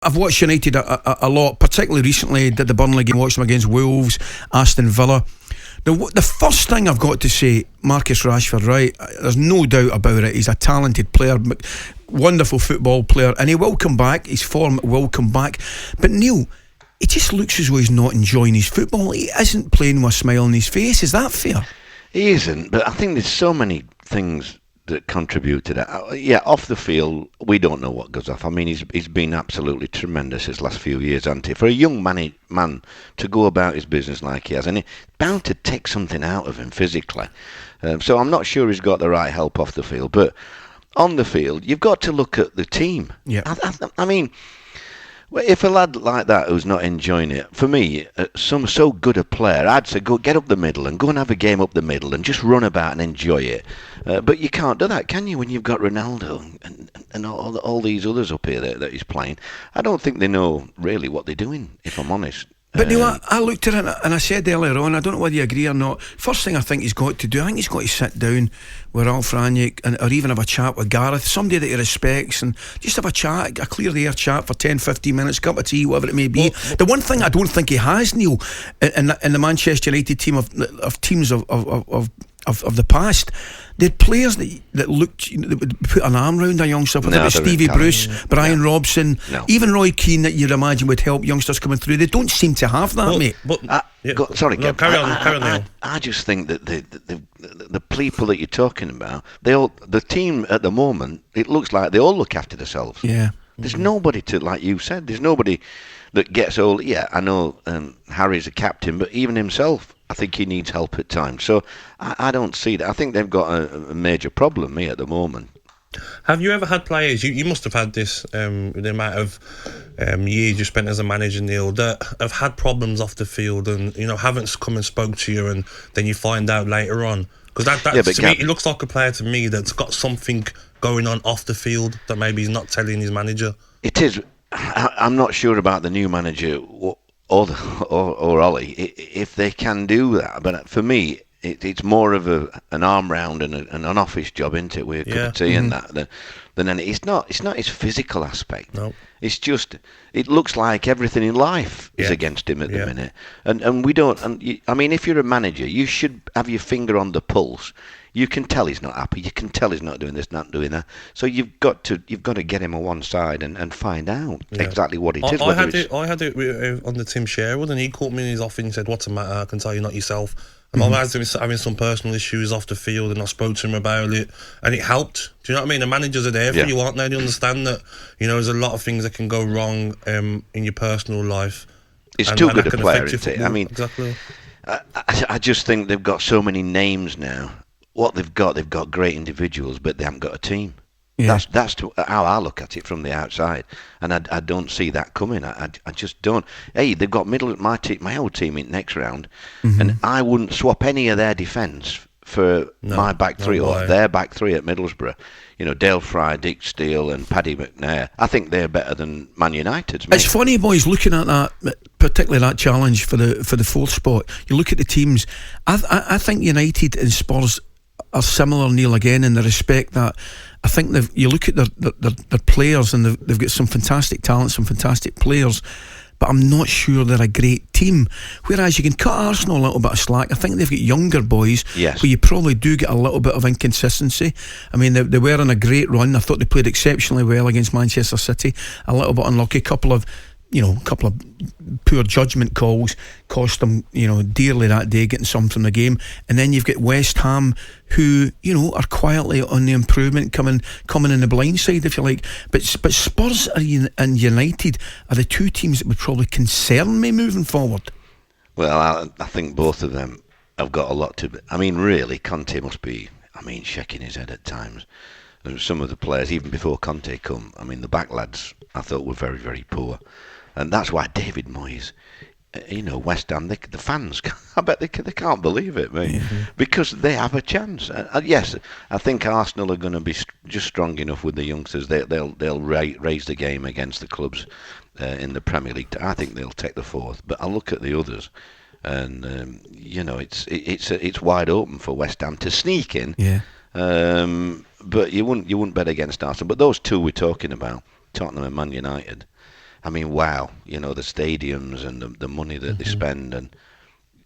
I've watched United a lot, particularly recently. Did the Burnley game, watched them against Wolves, Aston Villa. The first thing I've got to say, Marcus Rashford, right? There's no doubt about it. He's a talented player, wonderful football player, and he will come back. His form will come back. But Neil, it just looks as though he's not enjoying his football. He isn't playing with a smile on his face. Is that fair? He isn't, but I think there's so many things that contribute to that. Yeah, off the field, we don't know what goes off. I mean, he's been absolutely tremendous his last few years, hasn't he? For a young man to go about his business like he has, and it's bound to take something out of him physically. So I'm not sure he's got the right help off the field, but on the field, you've got to look at the team. Yeah. I mean, if a lad like that who's not enjoying it, for me, some so good a player, I'd say go get up the middle and go and have a game up the middle and just run about and enjoy it. But you can't do that, can you, when you've got Ronaldo and all these others up here that he's playing? I don't think they know really what they're doing, if I'm honest. But Neil, I looked at it and I said earlier on, I don't know whether you agree or not, first thing I think he's got to do, I think he's got to sit down with Ralph Rangnick or even have a chat with Gareth, somebody that he respects, and just have a chat, a clear the air chat for 10-15 minutes, cup of tea, whatever it may be. The one thing I don't think he has, Neil, in the Manchester United team of teams of the past, they had players that looked, that would put an arm round a youngster, whether it was Stevie Bruce, Brian Robson, even Roy Keane, that you'd imagine would help youngsters coming through. They don't seem to have that, mate. Carry on. I just think that the people that you're talking about, the team at the moment, it looks like they all look after themselves. Yeah. There's nobody to, like you said, there's nobody that gets all. Yeah, I know Harry's a captain, but even himself, I think he needs help at times. So I don't see that. I think they've got a major problem here at the moment. Have you ever had players, you must have had this, the amount of years you spent as a manager, Neil, that have had problems off the field and, haven't come and spoke to you, and then you find out later on? Because to me, it looks like a player to me that's got something going on off the field that maybe he's not telling his manager. It is. I'm not sure about the new manager or Ollie, if they can do that. But for me, it's more of an arm round and an office job, isn't it? With a cup of tea and that. Than any. It's not his physical aspect. No. It's just, it looks like everything in life is against him at the minute. And we don't. I mean, if you're a manager, you should have your finger on the pulse. You can tell he's not happy. You can tell he's not doing this, not doing that. So you've got to get him on one side and find out exactly what it is. I had it on the Tim Sherwood, and he caught me in his office and said, "What's the matter? I can tell you're not yourself." And I was having some personal issues off the field, and I spoke to him about it, and it helped. Do you know what I mean? The managers are there for you, aren't they? They understand that there's a lot of things that can go wrong in your personal life. It's too good a player, isn't it? I mean, exactly. I just think they've got so many names now. What they've got great individuals, but they haven't got a team. Yeah. That's how I look at it from the outside, and I don't see that coming. I just don't. Hey, they've got my old team in next round, and I wouldn't swap any of their defence for my back three or their back three at Middlesbrough. Dale Fry, Dick Steele, and Paddy McNair. I think they're better than Man United's. Mate. It's funny, boys, looking at that, particularly that challenge for the fourth spot. You look at the teams. I think United and Spurs are similar, Neil, again, in the respect that I think you look at their players, and they've got some fantastic talent, some fantastic players, but I'm not sure they're a great team. Whereas you can cut Arsenal a little bit of slack. I think they've got younger boys, but you probably do get a little bit of inconsistency. I mean, they were on a great run. I thought they played exceptionally well against Manchester City. A little bit unlucky, a couple of poor judgment calls cost them, dearly that day, getting some from the game. And then you've got West Ham, who, are quietly on the improvement, coming in the blind side, if you like. But Spurs and United are the two teams that would probably concern me moving forward. Well, I think both of them have got a lot to. I mean, really, Conte must be, shaking his head at times. Some of the players, even before Conte come, the back lads, I thought were very, very poor. And that's why David Moyes, West Ham, the fans, I bet they can't believe it, mate, because they have a chance. Yes, I think Arsenal are going to be just strong enough with the youngsters. They'll raise the game against the clubs in the Premier League. I think they'll take the fourth. But I look at the others, and it's wide open for West Ham to sneak in. Yeah. But you wouldn't bet against Arsenal. But those two we're talking about, Tottenham and Man United. I mean, wow, the stadiums and the money that they spend, and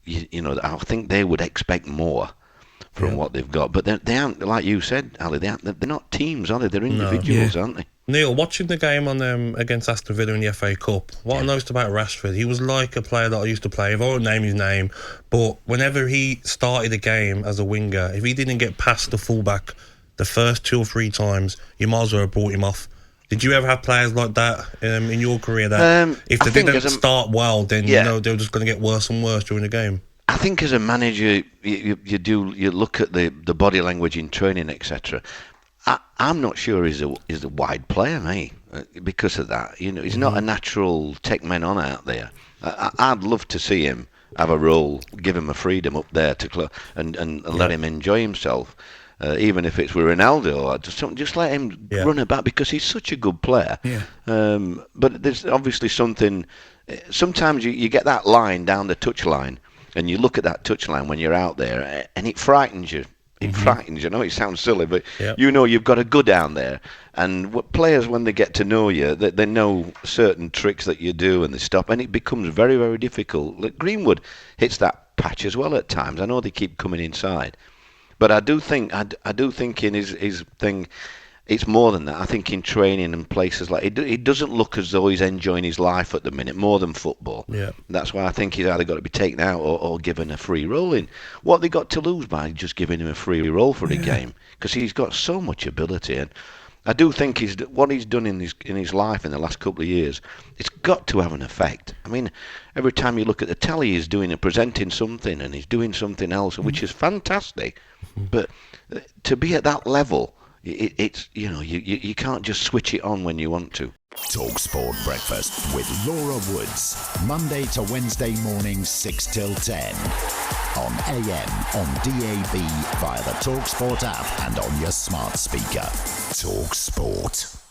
I think they would expect more from what they've got. But they aren't, like you said, Ali, they're not teams, are they? They're individuals, aren't they? Neil, watching the game on against Aston Villa in the FA Cup, what I noticed about Rashford, he was like a player that I used to play. If I won't name his name, but whenever he started a game as a winger, if he didn't get past the fullback the first 2 or 3 times, you might as well have brought him off. Did you ever have players like that in your career that if they didn't start well, then they were just going to get worse and worse during the game? I think as a manager, you look at the body language in training, etc. I'm not sure he's a wide player, mate, because of that. He's not a natural take men on out there. I'd love to see him have a role, give him a freedom up there and let him enjoy himself. Even if it's with Ronaldo, just let him run about, because he's such a good player. But there's obviously something. Sometimes you get that line down the touch line, and you look at that touch line when you're out there, and it frightens you. It frightens you. I know it sounds silly, but you've got to go down there. And players, when they get to know you, they know certain tricks that you do, and they stop, and it becomes very, very difficult. Like Greenwood hits that patch as well at times. I know they keep coming inside. But I do think in his thing, it's more than that. I think in training and places like it doesn't look as though he's enjoying his life at the minute, more than football. Yeah. That's why I think he's either got to be taken out or given a free role in. What they got to lose by just giving him a free role for a game, because he's got so much ability. And I do think what he's done in his life in the last couple of years, it's got to have an effect. I mean, every time you look at the telly, he's presenting something, and he's doing something else, which is fantastic. But to be at that level, it's you can't just switch it on when you want to. talkSPORT Breakfast with Laura Woods, Monday to Wednesday mornings 6 till 10 on AM, on DAB, via the talkSPORT app, and on your smart speaker. talkSPORT.